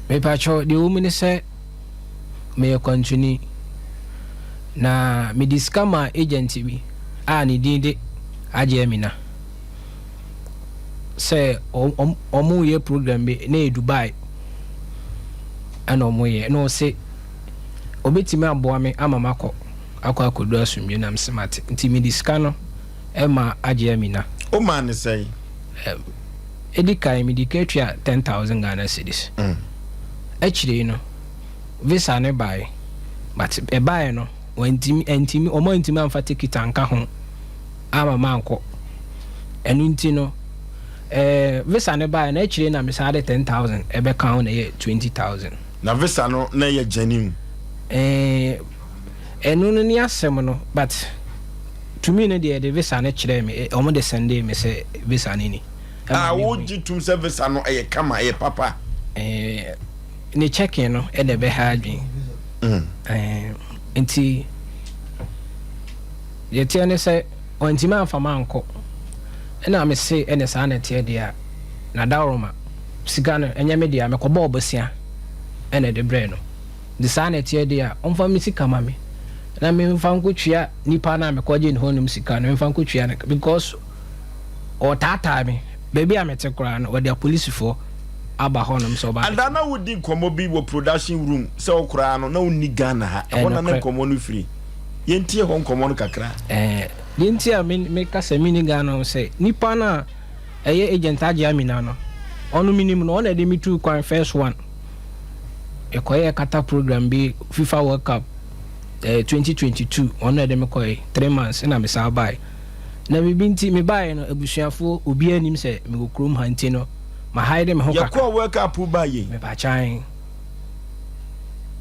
me pacho the woman say me continue na me discama agent bi a ne din de agye mi na say omo ye program bi na Dubai ana omo ye no say obetimi aboa me ama makọ akodu asumbi na msemate nti me disca no e ma agye mi na o man say edikai me dikatwa 10,000 Ghana cedis actually no visa ne buy but e buy no wentimi omo ntimi amfa ticket anka ho ama manko enu nti no visa ne buy na actually na me sade 10,000 e be count na 20,000 na visa no na ye janim enu no ni asem no but to me no the visa na kire me omo de send me say visa ni wo jitum say visa no e kama e papa ni checking no e de be ha adwin nti ye tie ne say ontima afama anko na me say ene sa na tie dia na dawroma siga no enye me dia me ko bo bosia ene de bre no the sa na tie dia onfa me sika ma me na me mfa nkotwia nipa na me ko je ne honum sika no mfa nkotwia na because o tata me baby amete kura no the police for aba honum so ba andana wodi komo bi wo production room se okura no na woni Ghana ha wona na komo no free yentie ho komo no kakra yentie me kasa mini Ghana se nipa na eye agent age amina no onu minim no na de mi tu kwan first one ekoye kata program bi FIFA World Cup 2022 onu de me koy 3 months na me sa buy na bibi nti me buy no abusuafo obi anim se me go krom hanti no ma haide me ho kaka ya ko World Cup buy me ba chan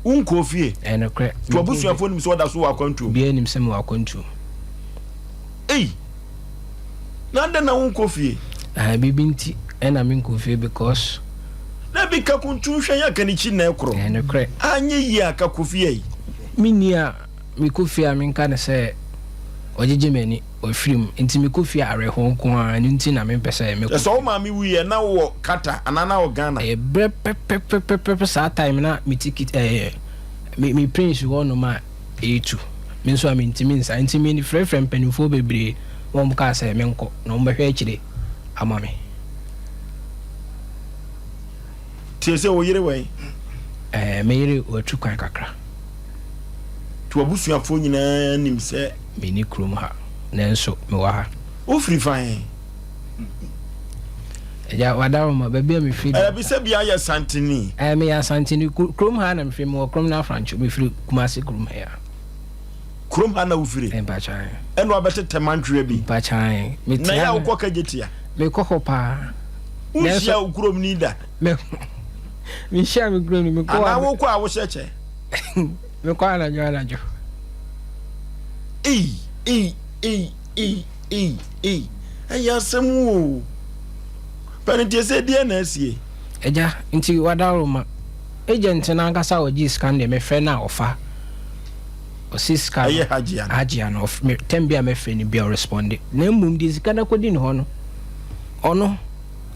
unko fie no kre to abusuafo nim se oda so wa kwantu obi anim se me wa kwantu na nda na unko fie bibi nti na me nko fie because na bi ka kuntu hwe ya kanichi na ekro no kre anye yi aka kofie minia mi kofia mi nka ne se ojeje mani ofrim nti mi kofia areho nko a nti na me pese me so ma mi wiye na wo kata anana wo Ghana bre pe sa time na mi ticket mi prince wo no ma etu mi so mi ntimi nsa ntimi ni frefrem penifo bebre wo mka se me nko no mbehwe akire ama me tiese wo yire we me yire wo tu kwan kakra to abusuafo nyina nim se me ni krom ha nanso me wa ha o free fine ja wadawo ma baby me free bi se bia ya santini me ya santini krom ha na me free me krom na francho me free kumase krom ha krom ha na wo free en pa chan eno abete temantwe bi pa chan me na ya wo kagetia me koko pa unsia wo krom ni da me share me krom ni me ko ana wo ko a wo sheche me ko ala jo ya semu penite se die na asie eja nti wadawo ma agent na nkasa oji scan de me fe na ofa o scan aye hajia no me tembia me fe ni bia respond na mmum di sika na kodi ni ho no ono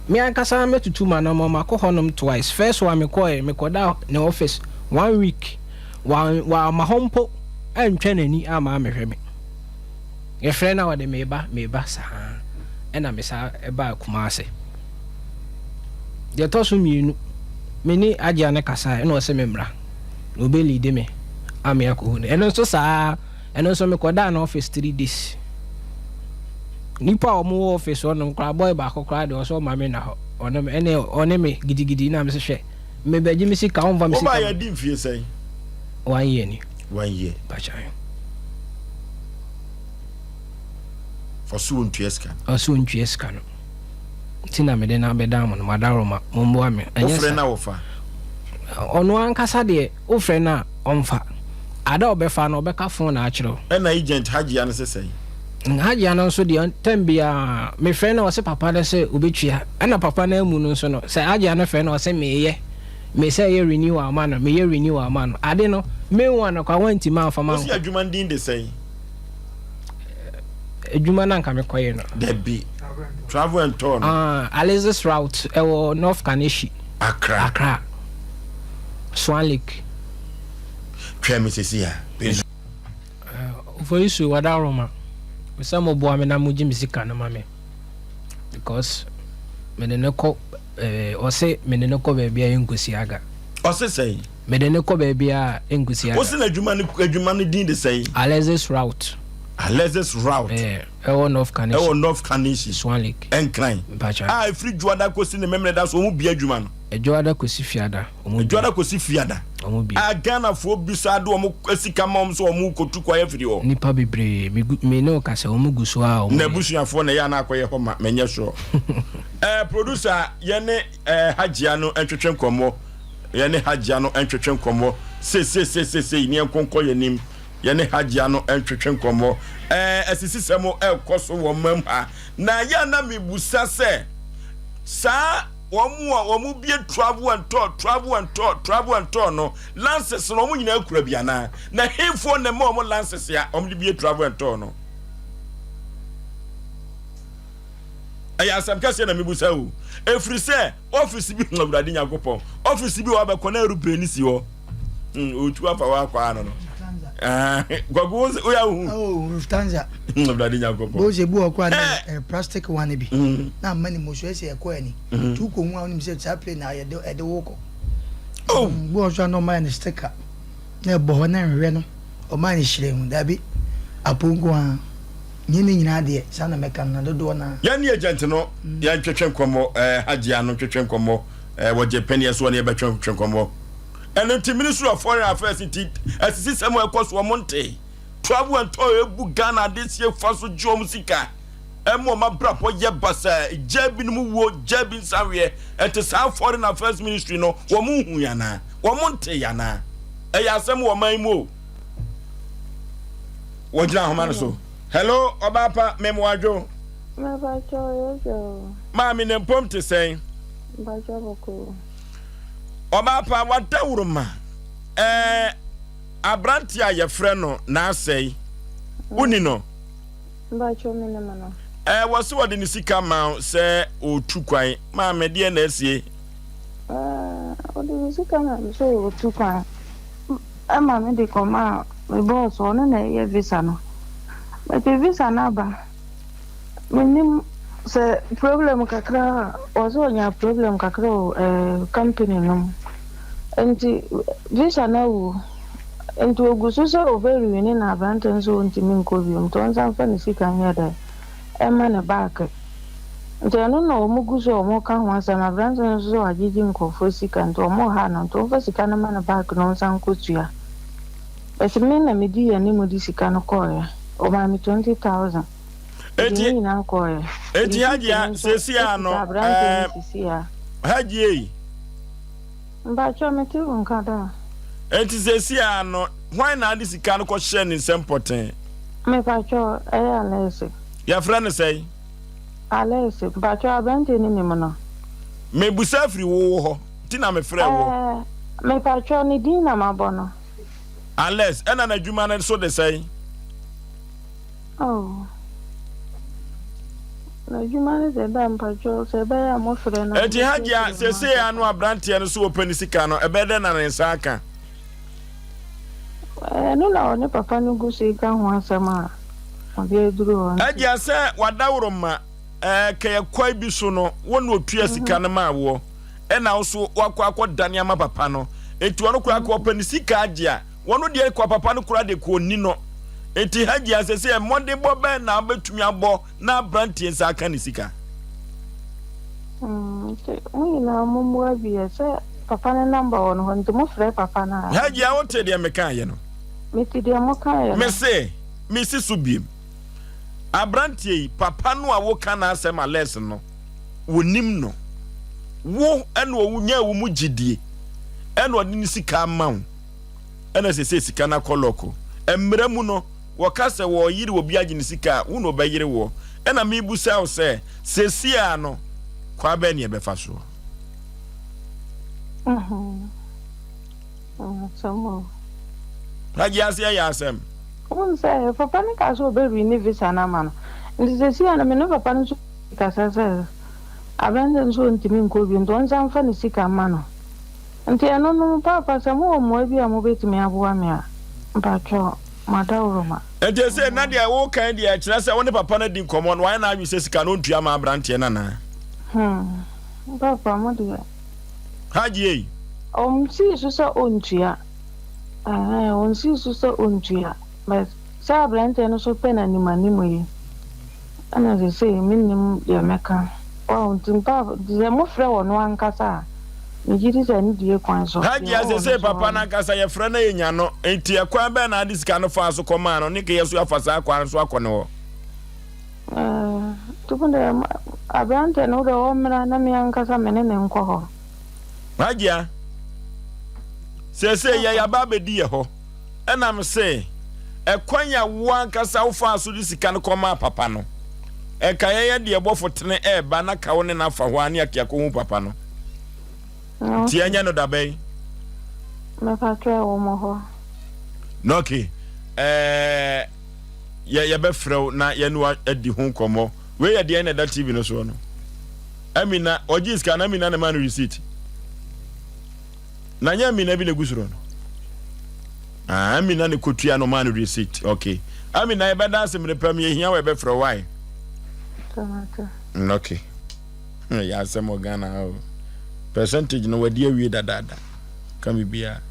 me ankasa metutu ma na mama ko honom twice first one me koda na office 1 week wa ma hompo antwa nani ama me hwe me ye frɛ na wade meba sa ɛna me sa eba kumase de toso mienu me ni agya ne kasa ɛna ɔsɛ me mra obeli de me ame akɔ ne ɛno so saa ɛno so me koda na office 3 days nipa omo office on kra boy ba akokra de ɔsɔ ma me na hɔ ɔne me gidigidi na me se hwɛ me baji me sika on va me sika o ba ya di mfie sɛn 1 year ni 1 year bachan for soon tieska no tina me de na be down no madaroma mombo ame anya ofre na wofa ono ankasa de ofre na onfa ada obefa na obeka fon na akiro na agent haji an sesai haji an so de tambia me frɛ na ose papa de se obetwia ana papa na amu no so no se haji an frɛ na ose meye me say ye renew ama no me ye renew ama no ade no me wan kwa wanti ma fa ma o si adwuma ndin de sei adwuma na nka me koye no debi travel and tour Alexis route ewo North Kaneshi Accra Swan Lake. Mrs. For issue what aroma. Some of boy na muji misika na mame. Because me ne ko o say me ne ko baby a engusiaga. O say me ne ko baby a engusiaga. O say na adwuma ne din de say Alexis route. Alexis route. North Carnation. North Carnation. Swan Lake. Encline. Free Juada kosi ne memre da so mu bia adwuma no. Juada kosi fiada. Juada kosi fiada. Ghana fo bisa do omo asika mom so omo kotu kwaye firi ho. Nipa bebre me no kasa omo guso a omo. Na busuafo na ya na akoye ho ma menye so. Producer ye ne Hajia no entwetwe nkomo. Ye ne Hajia no entwetwe nkomo. Se ni enkonko ye nim. Ye ne Hajia no entwetwe nkomo. Asisi semo ekoso wo mam ha. Na ya na mebusa se sa Wamu be travel and tour no lances no mu nyina akura biana na hemfo na mo lances ya be travel and tour no aya sam kase na mebusa o efri se office bi no brade nyakopon office bi wa be kona aeroplane si ho otu afa wa kwa no Gwago oya hu Lufthansa brade nyakopon bo je bu okwa na plastic one bi na mani mo so ese ekọ ani tu ko hu anim se chaplain na ye de woko bo so no man sticker na bo ho na nhwe no o man hire hu da bi apongo a nyina de sa na meka na dodo na ya ni agent no ya twetwe nkomo Hajia no twetwe nkomo wo Japan ye so na ye betwe nkomo and the Ministry of Foreign Affairs asisi semo ekoso monte travel and tour ebu Ghana this year faso jom sika emo ma brapo ye basa jabi no wo jabi sawe ete sa Foreign Affairs Ministry no wo mu hu yana wo monte yana ya asem wo man mu wo jina homa so hello obapa memwadwo yo ma mi ne pom te sen bako Obapa watawuruma abranti a yefre no na asei uni no mbacho mene mana wose wode ni sika ma se otu kwan ma mede na asie ode ni sika na so otu kwan ama me de koma me boss ono na ye visa no me visa na ba menim se problem kakra ozo nya problem kakra company no enti visa na wu enti oguso se overi ni na abanten so enti min ko biom to nsan fa ni sika nya da e ma na back enti no no omuguso omo ka ho asa na abanten so agigi nkofo sika enti omo ha na to fa sika na ma na back no nsan ko tua esi min na medi ya ni modi sika no ko ya o ma mi 20,000 Eti Hajia sesi ano Hajia mbacho metiru nkada eti sesi ano why na adi sika no ko share ni sempoten me bacho Alese ya friend say Alese bacho abante ni mimo me busa firi wo ho ti na me frɛ wo me bacho ni dina mabono Ales ena na dwuma na so de say na jumane de dam pacho se be ya mo fere na eti Hajia sesi anu abrante no so opani sika no ebede na nsa aka no na oni papa no gu sika ho asema obi duro Hajia se wadawro ma ka yakwai bi so no wona otua sika no ma wo ena wo so wakwa dane ama papa no eti wono kura ka opani sika Hajia wono de kwa papa no kura de ko ni no eti Hajia sese monde bobe na betumi abo na brantie nsa aka ni sika we na mumu abi se papa na number one ho ntimo frɛ papa na Hajia wote de meka ye no meti de mo kan ye me se misi subiem abrantie papa no a wo kana asem ales no wonim no wo eno wo nya wo mu gidie eno de ni sika mawo ena sese sika na koloko emre mu no wakase wo yiri obi agi ni sika wo no bayire wo ena me busa wo se sesia no kwa ba ne e befa so samo Hajia se ya asem say papa ni ka so be ni visa na mano ndi sesia na me no papa ni so ka sa abende so ntimi nko bi ndo nza mfa ni sika mano nti eno no papa se mo mo bi a mo betimi aboa me a mpacho madawroma enti se na dia wo kan dia kira se woni papa na di nkomo no why na adwi se sika no ntua ma abrante na na papa mo dia haji si so so ontua si so so ontua but sa abrante no so pe na ni manimo yi ana se minnim ya meka nti papa dia mo frɛ wo no ankasa Nijiri se ni die kwan so. Haji se papa na kasa ye frɛ na yenya no enti akwan be na disika no fa so koma no ne ke yeso afasa akwan so akone wo. Tukunde abrante no do omra na mi ankasa mene ne nkɔ ho. Haji se ya ba be die ho. Ɛna me se ekwan ya wo ankasa wo fa so disika no koma papa no. Eka ye de bɔfotene ba na ka wo ne na fa ho ane akiako hu papa no. Ti anya no dabe. Me fa twa wo mo ho. No okay. Ya be frɛw na ye no adi hu komo. We ya de na that TV no so no. Amina oji scan Amina na man receipt. Na nya Amina bi na gusuro no. Amina ne kotua no man receipt. Okay. Amina e be dance me pam ye hia we be frɛw why. Okay. Ya se mo Ghana. Percentage no wadi awie dadada. Kami bia.